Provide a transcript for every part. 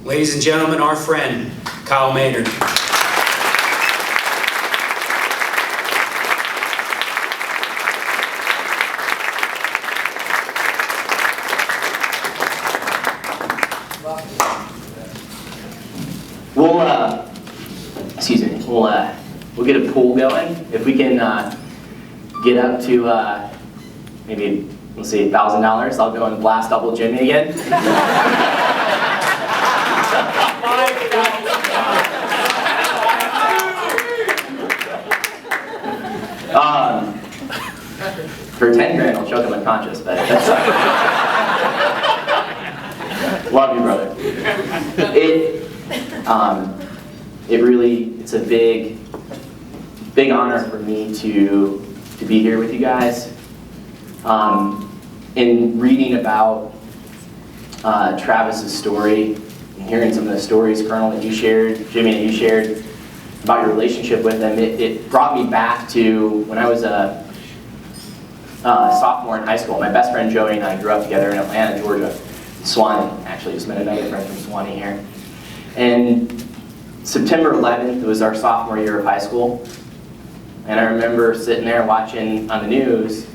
Ladies and gentlemen, our friend, Kyle Maynard. We'll get a pool going. If we can get up to maybe, let's see, $1,000, I'll go and blast double Jimmy again. For 10 grand, I'll choke him unconscious, but that's love you, brother. It's a big honor for me to be here with you guys. In reading about Travis's story, and hearing some of the stories, Colonel, that you shared, Jimmy, that you shared about your relationship with him, it brought me back to when I was a sophomore in high school. My best friend Joey and I grew up together in Atlanta, Georgia. Swanee, actually, just met another friend from Swanee here. And September 11th was our sophomore year of high school. And I remember sitting there watching on the news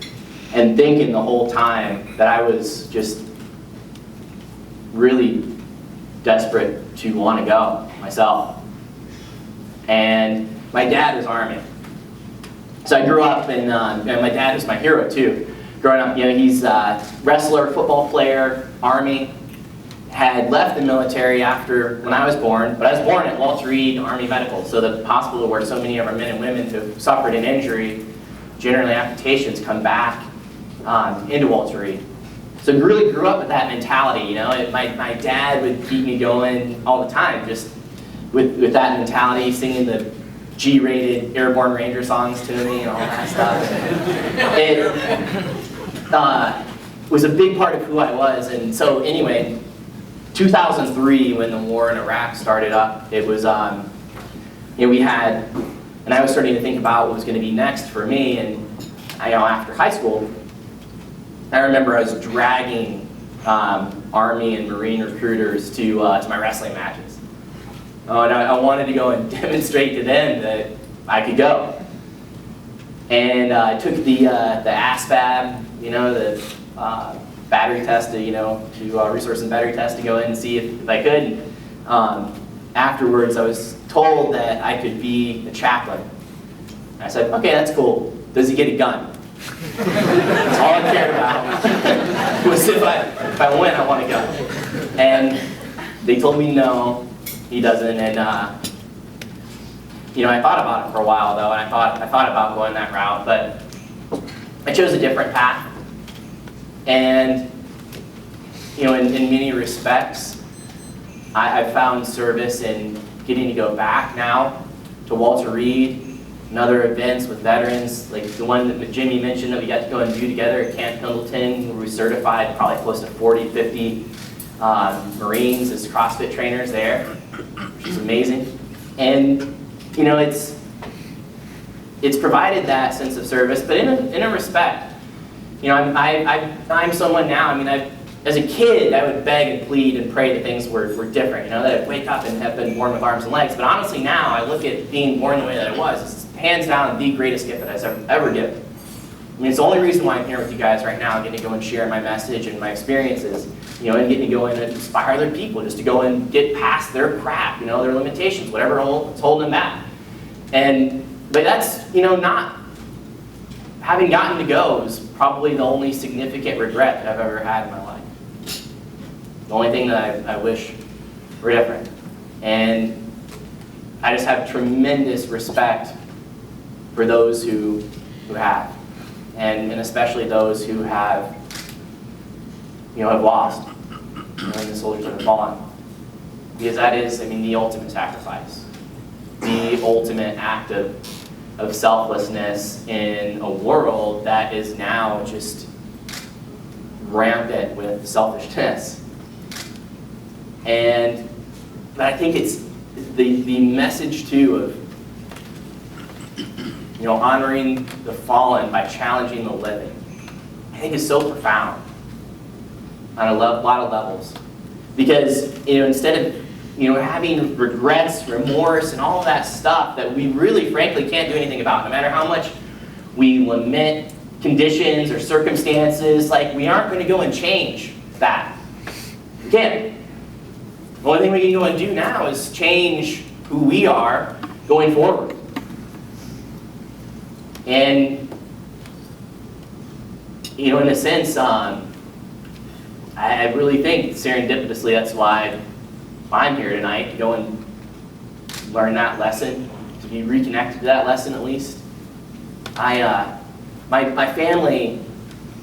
and thinking the whole time that I was just really desperate to want to go myself. And my dad was Army. So I grew up and my dad was my hero too. Growing up, he's a wrestler, football player, Army. Had left the military after when I was born, but I was born at Walter Reed Army Medical, so the hospital where so many of our men and women who have suffered an injury, generally amputations, come back into Walter Reed. So I really grew up with that mentality. My dad would keep me going all the time, just with that mentality, singing the G-rated Airborne Ranger songs to me and all that stuff. It was a big part of who I was, and so anyway, 2003, when the war in Iraq started up, it was, we had, and I was starting to think about what was going to be next for me, and after high school, I remember I was dragging Army and Marine recruiters to my wrestling matches. And I wanted to go and demonstrate to them that I could go. And I took the ASVAB, the battery test, to resource and battery test to go in and see if I could. Afterwards, I was told that I could be a chaplain. And I said, okay, that's cool. Does he get a gun? That's all I cared about. Was if I win, I want a gun. And they told me no, he doesn't. And I thought about it for a while though, and I thought about going that route, but I chose a different path. And in many respects, I found service in getting to go back now to Walter Reed and other events with veterans, like the one that Jimmy mentioned that we got to go and do together at Camp Pendleton, where we certified probably close to 40, 50 Marines as CrossFit trainers there, which is amazing. And it's provided that sense of service, but in a respect. I'm someone now, as a kid, I would beg and plead and pray that things were different, that I'd wake up and have been born with arms and legs. But honestly now, I look at being born the way that I was, it's hands down the greatest gift that I was ever given. It's the only reason why I'm here with you guys right now, getting to go and share my message and my experiences, and getting to go in and inspire other people, just to go and get past their crap, their limitations, whatever's holding them back. But that's, not, having gotten to go is probably the only significant regret that I've ever had in my life. The only thing that I wish were different. And I just have tremendous respect for those who have. And especially those who have lost, and the soldiers that have fallen. Because that is, the ultimate sacrifice. The ultimate act of selflessness in a world that is now just rampant with selfishness. But I think it's the message too of honoring the fallen by challenging the living. I think is so profound on a lot of levels, because instead of having regrets, remorse, and all of that stuff that we really, frankly, can't do anything about. No matter how much we lament conditions or circumstances, like, we aren't going to go and change that. We can't. The only thing we can go and do now is change who we are going forward. And, in a sense, I really think serendipitously that's why I'm here tonight, to go and learn that lesson, to be reconnected to that lesson at least. My family,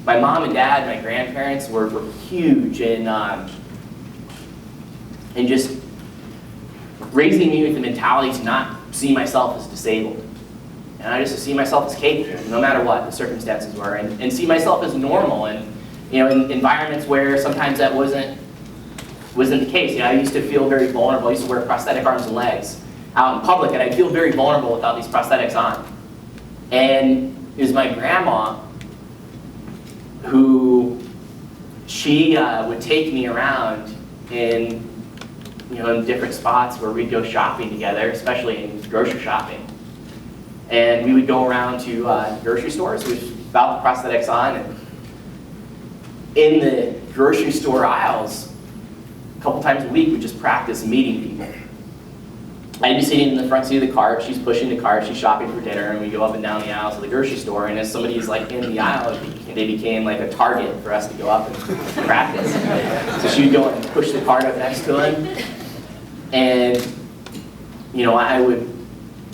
my mom and dad, my grandparents were huge in just raising me with the mentality to not see myself as disabled. And I just see myself as capable, no matter what the circumstances were, and see myself as normal. And in environments where sometimes that wasn't the case. I used to feel very vulnerable. I used to wear prosthetic arms and legs out in public, and I'd feel very vulnerable without these prosthetics on. And it was my grandma who, she would take me around in different spots where we'd go shopping together, especially in grocery shopping. And we would go around to grocery stores without the prosthetics on, and in the grocery store aisles, a couple times a week, we just practice meeting people. I'd be sitting in the front seat of the cart, she's pushing the cart, she's shopping for dinner, and we go up and down the aisles of the grocery store, and as somebody's like in the aisle, they became like a target for us to go up and practice. So she'd go and push the cart up next to him, and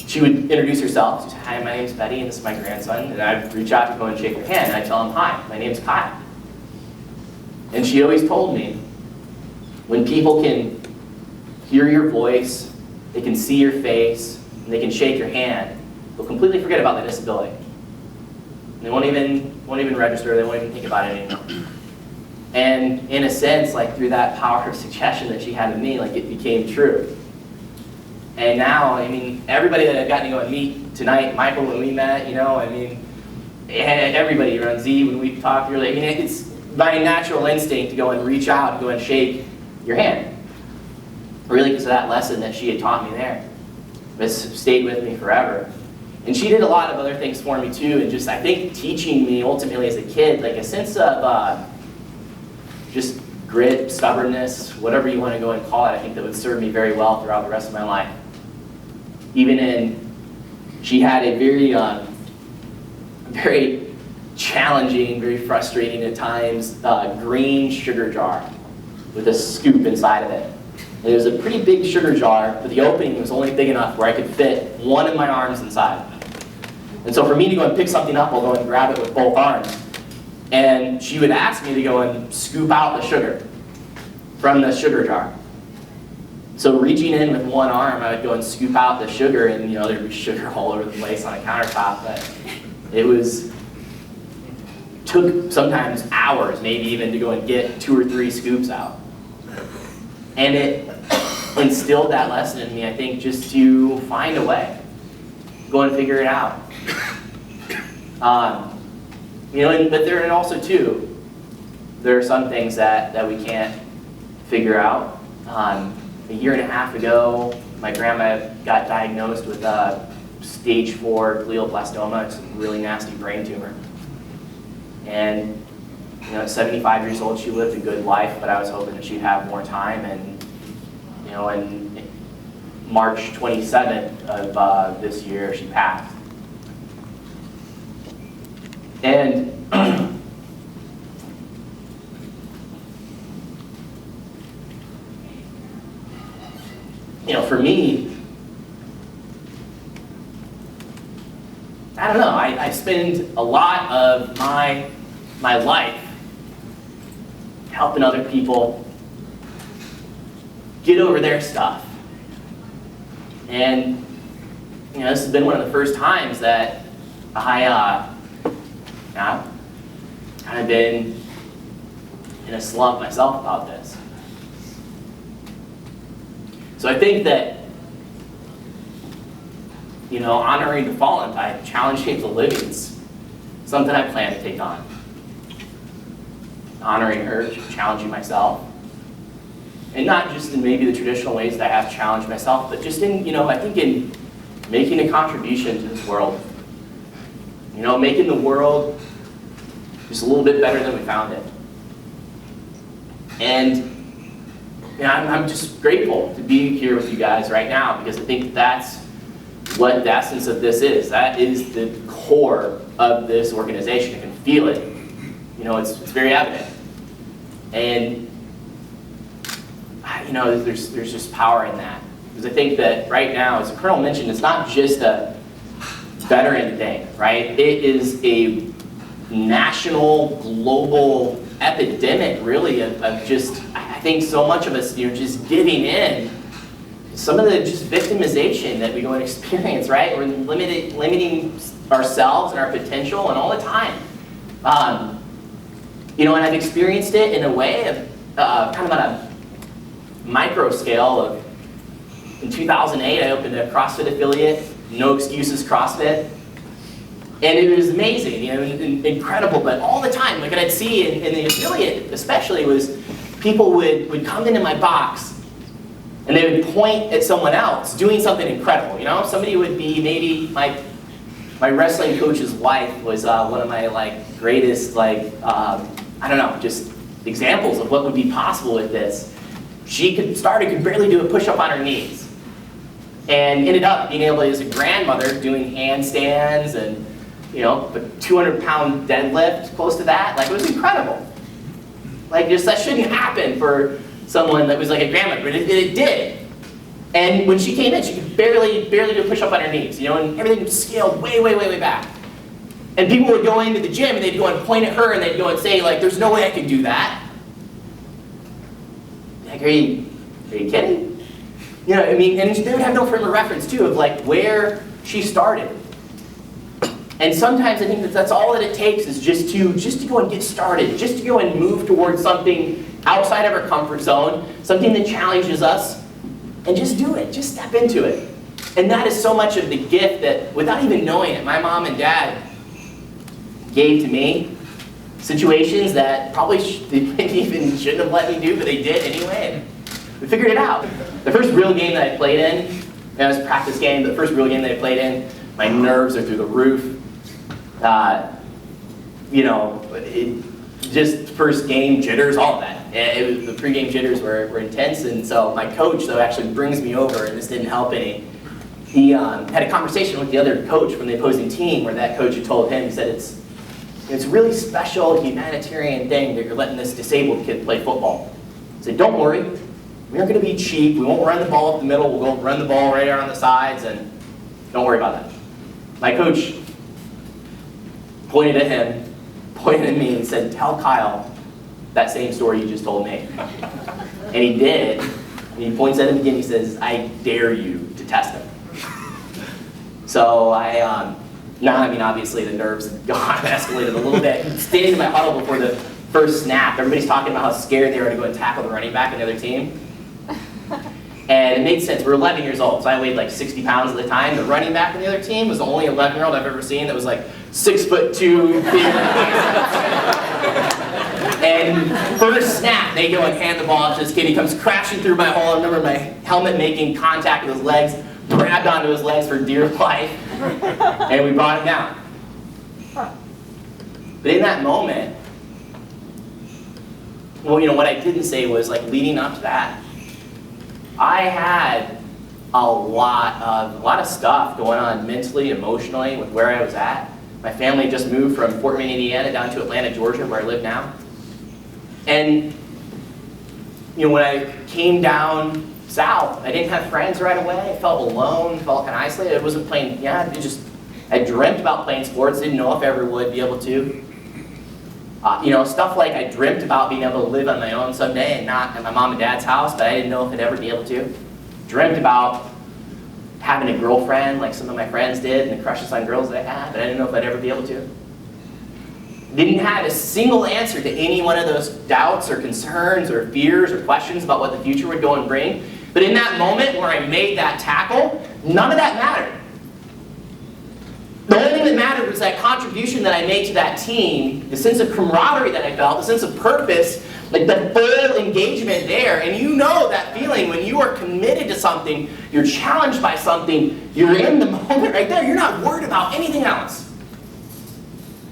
she would introduce herself. She'd say, "Hi, my name's Betty, and this is my grandson," and I'd reach out to go and shake her hand, and I'd tell him, "Hi, my name's Kyle." And she always told me, when people can hear your voice, they can see your face, and they can shake your hand, they'll completely forget about the disability. And they won't even register, they won't even think about it anymore. And in a sense, like, through that power of suggestion that she had in me, like, it became true. And now, everybody that I've gotten to go and meet tonight, Michael when we met, everybody around Z when we talked, really, it's my natural instinct to go and reach out and go and shake your hand. Really, because of that lesson that she had taught me there. It's stayed with me forever. And she did a lot of other things for me too, and just, I think, teaching me ultimately as a kid, like, a sense of just grit, stubbornness, whatever you want to go and call it, I think that would serve me very well throughout the rest of my life. She had a very challenging, very frustrating at times, green sugar jar with a scoop inside of it. And it was a pretty big sugar jar, but the opening was only big enough where I could fit one of my arms inside. And so for me to go and pick something up, I'll go and grab it with both arms. And she would ask me to go and scoop out the sugar from the sugar jar. So reaching in with one arm, I would go and scoop out the sugar, and there'd be sugar all over the place on a countertop. But took sometimes hours, maybe even, to go and get 2 or 3 scoops out. And it instilled that lesson in me, I think, just to find a way, go and figure it out. But there also too, there are some things that we can't figure out. A year and a half ago, my grandma got diagnosed with stage 4 glioblastoma. It's a really nasty brain tumor. And at 75 years old, she lived a good life, but I was hoping that she'd have more time. And on March 27th of this year, she passed. And for me, I don't know, I spend a lot of my life helping other people get over their stuff. And this has been one of the first times that I've kind of been in a slump myself about this. So I think that, honoring the fallen by challenging the living is something I plan to take on. Honoring her, challenging myself. And not just in maybe the traditional ways that I have challenged myself, but just in, I think in making a contribution to this world. Making the world just a little bit better than we found it. And I'm just grateful to be here with you guys right now, because I think that's what the essence of this is. That is the core of this organization. I can feel it. It's very evident. And there's just power in that. Because I think that right now, as the Colonel mentioned, it's not just a veteran thing, right? It is a national, global epidemic, really, of just, I think so much of us, just giving in. Some of the just victimization that we go and experience, right? We're limiting ourselves and our potential and all the time. And I've experienced it in a way of kind of on a micro scale of, in 2008, I opened a CrossFit affiliate, No Excuses CrossFit. And it was amazing, incredible, but all the time, like what I'd see in the affiliate especially was people would come into my box and they would point at someone else doing something incredible, Somebody would be, maybe my wrestling coach's wife was one of my greatest, just examples of what would be possible with this. She could barely do a push-up on her knees. And ended up being able to, as a grandmother, doing handstands and, a 200-pound deadlift, close to that. It was incredible. That shouldn't happen for someone that was like a grandmother, but it did. And when she came in, she could barely do a push-up on her knees, and everything was scaled way, way, way, way back. And people would go into the gym and they'd go and point at her and they'd go and say, there's no way I could do that. Are you kidding? And they would have no frame of reference too of where she started. And sometimes I think that's all that it takes is just to go and get started, just to go and move towards something outside of our comfort zone, something that challenges us, and just do it, just step into it. And that is so much of the gift that, without even knowing it, my mom and dad gave to me. Situations that probably they even shouldn't have let me do, but they did anyway, and we figured it out. The first real game that I played in, it was a practice game, but the first real game that I played in, my nerves are through the roof. Just first game jitters, all of that. The pregame jitters were intense, and so my coach, though, actually brings me over, and this didn't help any. He had a conversation with the other coach from the opposing team, where that coach had told him, he said, it's a really special humanitarian thing that you're letting this disabled kid play football. He said, don't worry, we aren't going to be cheap, we won't run the ball up the middle, we'll go run the ball right around the sides, and don't worry about that. My coach pointed at him, pointed at me, and said, tell Kyle that same story you just told me. And he did, and he points at him again, he says, I dare you to test him. So obviously the nerves have escalated a little bit. Standing in my huddle before the first snap, everybody's talking about how scared they are to go and tackle the running back in the other team. And it made sense. We were 11 years old, so I weighed 60 pounds at the time. The running back in the other team was the only 11-year-old I've ever seen that was 6'2", And first snap, they go and hand the ball to this kid. He comes crashing through my hole. I remember my helmet making contact with his legs, grabbed onto his legs for dear life, and we brought him down. But in that moment, what I didn't say was, leading up to that, I had a lot of stuff going on mentally, emotionally, with where I was at. My family just moved from Fort Wayne, Indiana, down to Atlanta, Georgia, where I live now. And when I came down south, I didn't have friends right away. I felt alone, felt kind of isolated. I wasn't playing. I dreamt about playing sports. Didn't know if I ever would be able to. Stuff like I dreamt about being able to live on my own someday and not at my mom and dad's house, but I didn't know if I'd ever be able to. Dreamt about having a girlfriend like some of my friends did and the crushes on girls that I had, but I didn't know if I'd ever be able to. Didn't have a single answer to any one of those doubts or concerns or fears or questions about what the future would go and bring. But in that moment where I made that tackle, none of that mattered. The only thing that mattered was that contribution that I made to that team, the sense of camaraderie that I felt, the sense of purpose Like the full engagement there, and you know that feeling when you are committed to something, you're challenged by something, you're in the moment right there, you're not worried about anything else.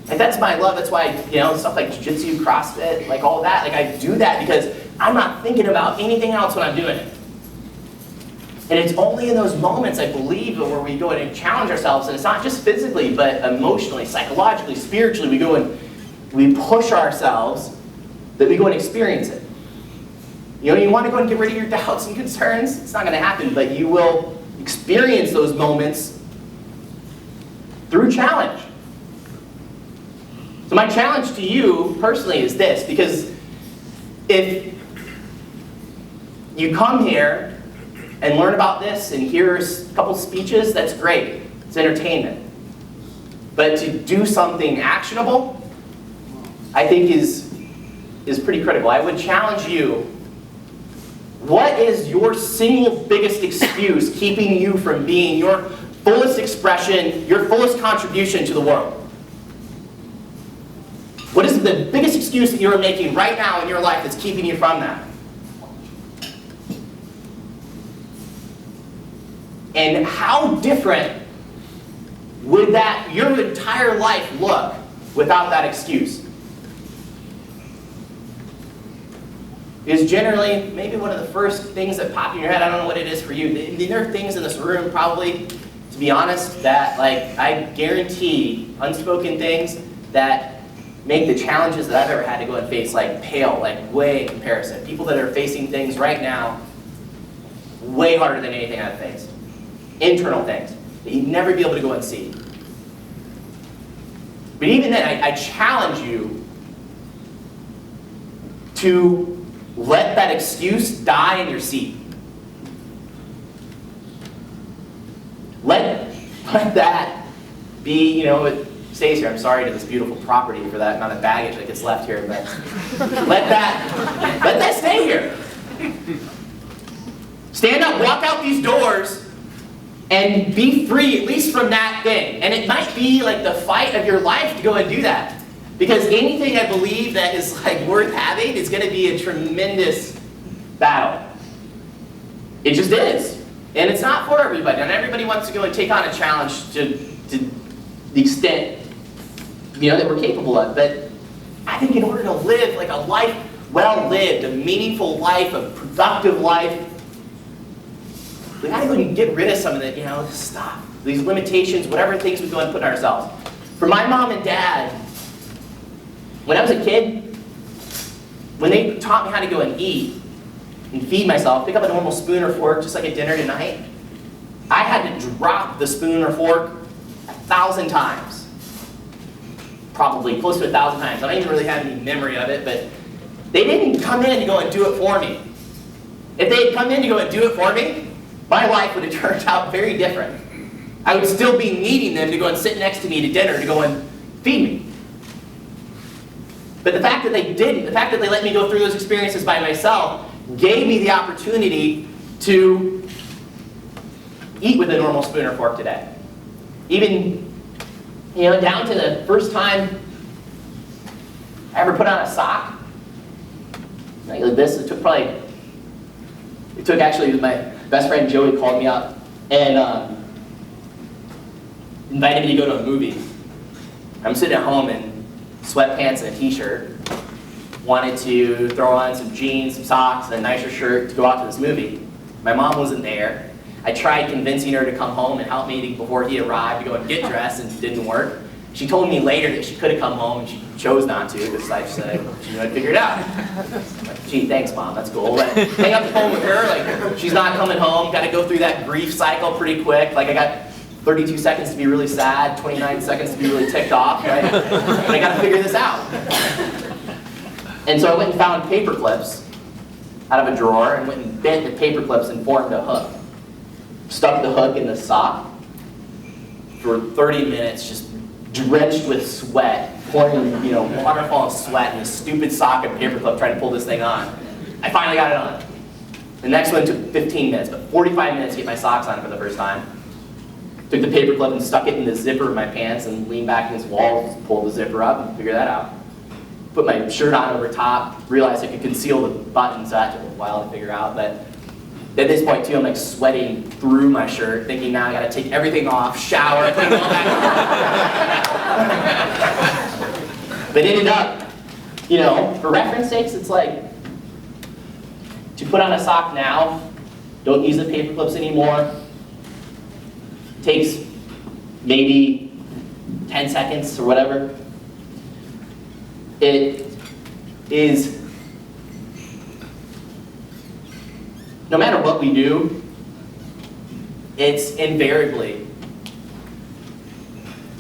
Like that's my love, that's why, stuff like jiu-jitsu, CrossFit, like all that, like I do that because I'm not thinking about anything else when I'm doing it. And it's only in those moments, I believe, where we go in and challenge ourselves, and it's not just physically, but emotionally, psychologically, spiritually, we go and we push ourselves, that we go and experience it. You want to go and get rid of your doubts and concerns? It's not going to happen, but you will experience those moments through challenge. So my challenge to you personally is this, because if you come here and learn about this and hear a couple speeches, that's great. It's entertainment. But to do something actionable, I think is pretty critical. I would challenge you, what is your single biggest excuse keeping you from being your fullest expression, your fullest contribution to the world? What is the biggest excuse that you're making right now in your life that's keeping you from that? And how different would your entire life look without that excuse? Is generally maybe one of the first things that pop in your head. I don't know what it is for you. There are things in this room probably, to be honest, that I guarantee unspoken things that make the challenges that I've ever had to go and face pale, way in comparison. People that are facing things right now way harder than anything I've faced. Internal things that you'd never be able to go and see. But even then, I challenge you to let that excuse die in your seat. Let that be, it stays here. I'm sorry to this beautiful property for that amount of baggage that gets left here, but let that stay here. Stand up, walk out these doors, and be free, at least from that thing. And it might be the fight of your life to go and do that. Because anything I believe that is worth having is going to be a tremendous battle. It just is. And it's not for everybody. Not everybody wants to go and take on a challenge to the extent that we're capable of. But I think in order to live a life well lived, a meaningful life, a productive life, we gotta go and get rid of some of the, stuff, these limitations, whatever things we go and put on ourselves. For my mom and dad, when I was a kid, when they taught me how to go and eat and feed myself, pick up a normal spoon or fork, just like at dinner tonight, I had to drop the spoon or fork 1,000 times. Probably close to 1,000 times. I don't even really have any memory of it, but they didn't come in to go and do it for me. If they had come in to go and do it for me, my life would have turned out very different. I would still be needing them to go and sit next to me to dinner to go and feed me. But the fact that they didn't, the fact that they let me go through those experiences by myself, gave me the opportunity to eat with a normal spoon or fork today. Even, down to the first time I ever put on a sock. Like this, it took actually, my best friend Joey called me up and invited me to go to a movie. I'm sitting at home in sweatpants and a t-shirt. Wanted to throw on some jeans, some socks, and a nicer shirt to go out to this movie. My mom wasn't there. I tried convincing her to come home and help me before he arrived to go and get dressed, and it didn't work. She told me later that she could have come home, and she chose not to because I said she knew I'd figure it out. Like, gee, thanks, Mom, that's cool. But hang up the phone with her, she's not coming home, got to go through that grief cycle pretty quick. I got 32 seconds to be really sad, 29 seconds to be really ticked off, right? But I got to figure this out. And so I went and found paper clips out of a drawer and went and bent the paper clips and formed a hook. Stuck the hook in the sock for 30 minutes, just drenched with sweat, pouring, waterfall of sweat in this stupid sock and paper clip trying to pull this thing on. I finally got it on. The next one took 15 minutes, but 45 minutes to get my socks on for the first time. Took the paper clip and stuck it in the zipper of my pants and leaned back against the wall, pulled the zipper up and figured that out. put my shirt on over top, realized I could conceal the buttons, so that took a while to figure out. But at this point too, I'm like sweating through my shirt, thinking now I gotta take everything off, shower, put it all back on. But ended up, you know, for reference sakes, it's like, to put on a sock now, don't use the paper clips anymore, takes maybe 10 seconds or whatever. It is, no matter what we do, it's invariably,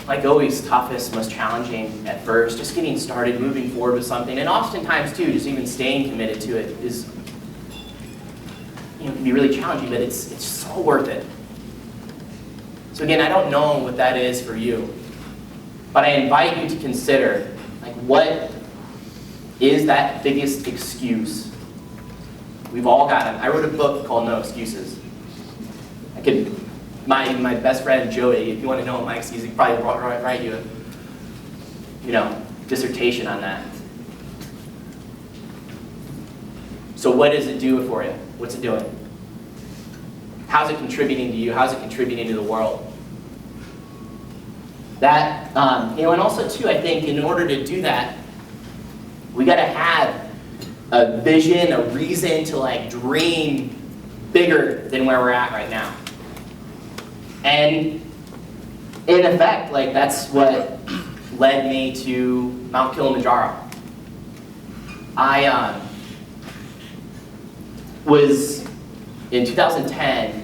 like always, toughest, most challenging at first. Just getting started, moving forward with something, and oftentimes too, just even staying committed to it is, you know, can be really challenging, but it's so worth it. So again, I don't know what that is for you, but I invite you to consider, like, what is that biggest excuse? We've all got them. I wrote a book called No Excuses. I could, my best friend Joey, if you want to know my excuse, he could probably write you a, dissertation on that. So what does it do for you? What's it doing? How's it contributing to you? How's it contributing to the world? That, and also too, I think in order to do that, we got to have a vision, a reason to like dream bigger than where we're at right now. And in effect, like that's what led me to Mount Kilimanjaro. I was, in 2010,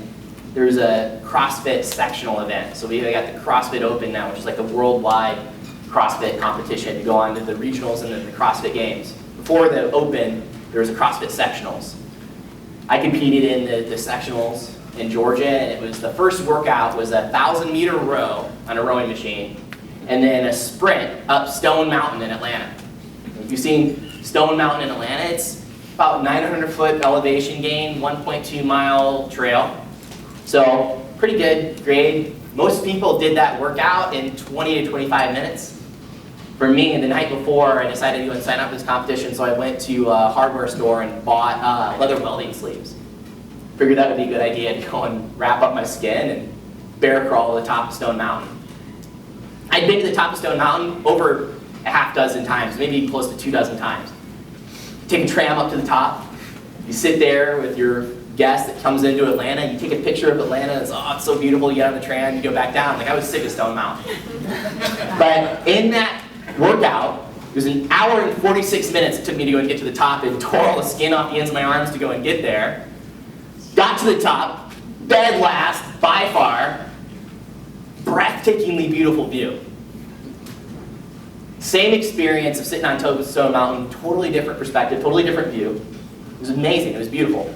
there was a CrossFit sectional event. So we got the CrossFit Open now, which is like a worldwide CrossFit competition to go on to the regionals and then the CrossFit Games. Before the Open, there was a CrossFit Sectionals. I competed in the Sectionals in Georgia, and it was the first workout was a 1,000-meter row on a rowing machine, and then a sprint up Stone Mountain in Atlanta. If you've seen Stone Mountain in Atlanta, it's about 900-foot elevation gain, 1.2-mile trail. So pretty good grade. Most people did that workout in 20 to 25 minutes. For me, the night before, I decided to go and sign up for this competition, so I went to a hardware store and bought leather welding sleeves. Figured that would be a good idea to go and wrap up my skin and bear crawl to the top of Stone Mountain. I'd been to the top of Stone Mountain over a half dozen times, maybe close to 24 times. Take a tram up to the top. You sit there with your guest that comes into Atlanta. You take a picture of Atlanta. It's so beautiful. You get on the tram. You go back down. Like I was sick of Stone Mountain. But in that workout, it was an hour and 46 minutes it took me to go and get to the top and tore all the skin off the ends of my arms to go and get there. Got to the top, dead last, by far, breathtakingly beautiful view. Same experience of sitting on top of Stone Mountain, totally different perspective, totally different view. It was amazing, it was beautiful.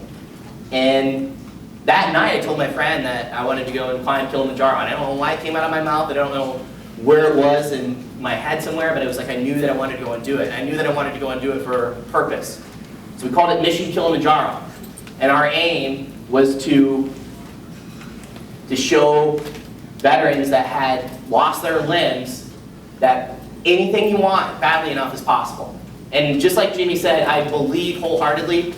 And that night I told my friend that I wanted to go and climb Kilimanjaro. And I don't know why it came out of my mouth, I don't know where it was in my head somewhere, but it was like I knew that I wanted to go and do it. And I knew that I wanted to go and do it for a purpose. So we called it Mission Kilimanjaro. And our aim was to show veterans that had lost their limbs that anything you want badly enough is possible. And just like Jimmy said, I believe wholeheartedly,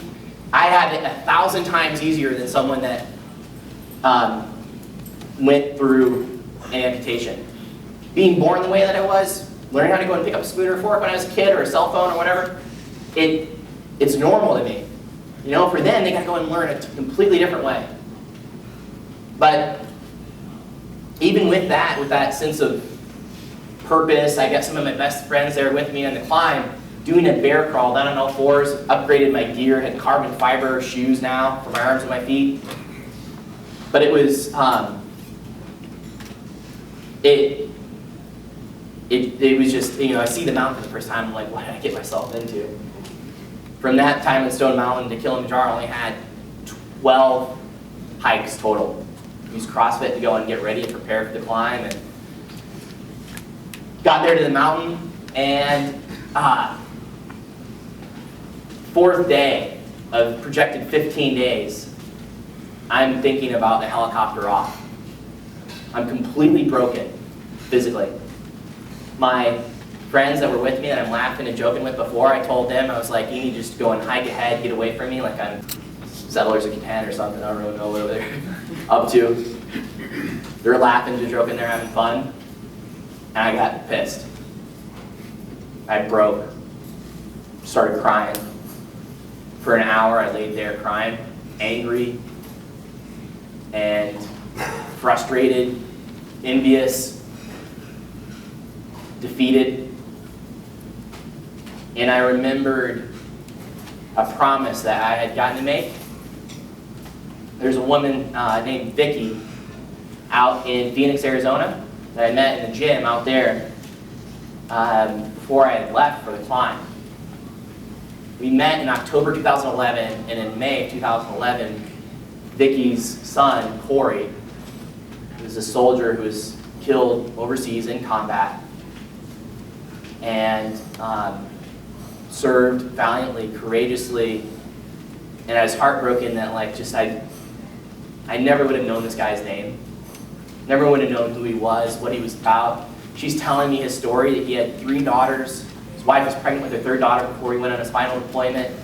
I had it 1,000 times easier than someone that went through an amputation. Being born the way that I was, learning how to go and pick up a spoon or a fork when I was a kid or a cell phone or whatever, it's normal to me. You know, for them, they got to go and learn a completely different way. But even with that sense of purpose, I got some of my best friends there with me on the climb, doing a bear crawl down on all fours, upgraded my gear, had carbon fiber shoes now for my arms and my feet. But it was, it was just, I see the mountain for the first time, I'm like, what did I get myself into? From that time in Stone Mountain to Kilimanjaro, I only had 12 hikes total. Used CrossFit to go and get ready and prepare for the climb, and got there to the mountain, and fourth day of projected 15 days, I'm thinking about the helicopter off. I'm completely broken, physically. My friends that were with me that I'm laughing and joking with before, I told them, I was like, you need to just go and hike ahead, get away from me, like I'm Settlers of Catan or something, I don't really know what they're up to. They're laughing, they're joking, they're having fun, and I got pissed. I broke, started crying. For an hour, I laid there crying, angry, and frustrated, envious, defeated. And I remembered a promise that I had gotten to make. There's a woman named Vicky out in Phoenix, Arizona that I met in the gym out there before I had left for the climb. We met in October 2011, and in May of 2011, Vicky's son, Corey, who was a soldier who was killed overseas in combat, and served valiantly, courageously, and I was heartbroken that I never would have known this guy's name, never would have known who he was, what he was about. She's telling me his story, that he had 3 daughters. His wife was pregnant with their 3rd daughter before he went on his final deployment.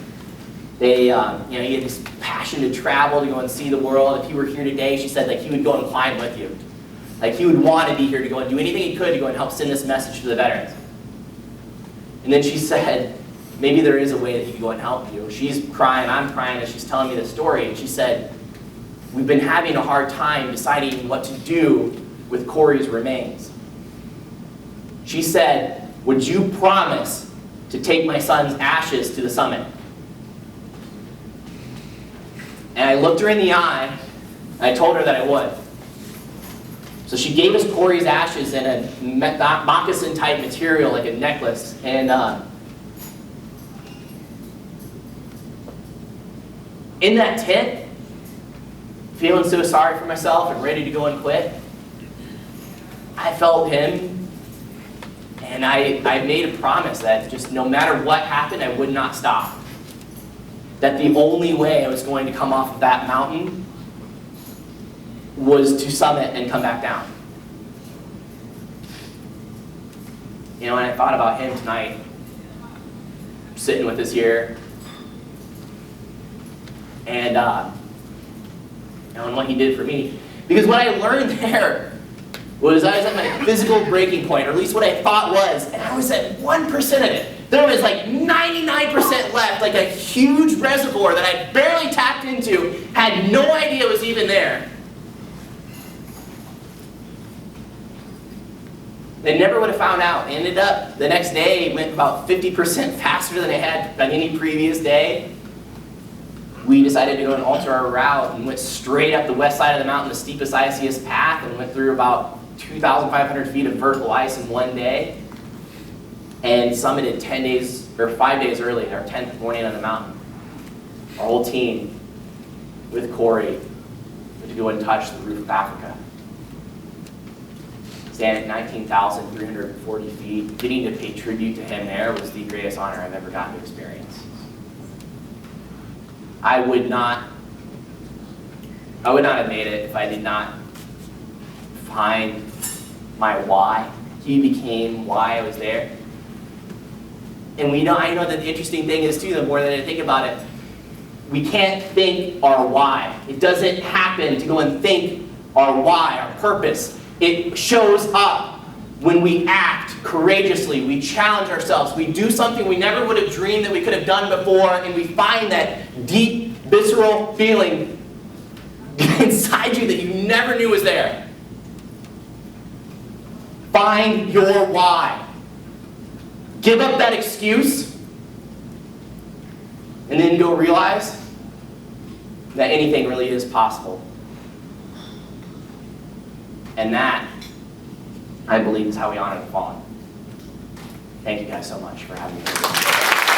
They, he had this passion to travel, to go and see the world. If he were here today, she said, he would go and climb with you. He would want to be here to go and do anything he could to go and help send this message to the veterans. And then she said, maybe there is a way that he could go and help you. She's crying, I'm crying as she's telling me the story. And she said, we've been having a hard time deciding what to do with Corey's remains. She said, would you promise to take my son's ashes to the summit? And I looked her in the eye, and I told her that I would. So she gave us Corey's ashes in a moccasin-type material, like a necklace. And in that tent, feeling so sorry for myself and ready to go and quit, I felt him, and I made a promise that just no matter what happened, I would not stop. That the only way I was going to come off of that mountain was to summit and come back down. You know, and I thought about him tonight, sitting with us here, and what he did for me. Because what I learned there was I was at my physical breaking point, or at least what I thought was, and I was at 1% of it. There was 99% left, a huge reservoir that I barely tapped into, had no idea was even there. They never would have found out. Ended up, the next day, went about 50% faster than I had on any previous day. We decided to go and alter our route and went straight up the west side of the mountain, the steepest, iciest path, and went through about 2,500 feet of vertical ice in one day, and summited 5 days early, our 10th morning on the mountain. Our whole team, with Corey, to go and touch the roof of Africa. Standing at 19,340 feet, getting to pay tribute to him there was the greatest honor I've ever gotten to experience. I would not have made it if I did not find my why. He became why I was there. And I know that the interesting thing is too, the more that I think about it, we can't think our why. It doesn't happen to go and think our why, our purpose. It shows up when we act courageously, we challenge ourselves, we do something we never would have dreamed that we could have done before, and we find that deep, visceral feeling inside you that you never knew was there. Find your why. Give up that excuse, and then go realize that anything really is possible. And that, I believe, is how we honor the fallen. Thank you guys so much for having me here.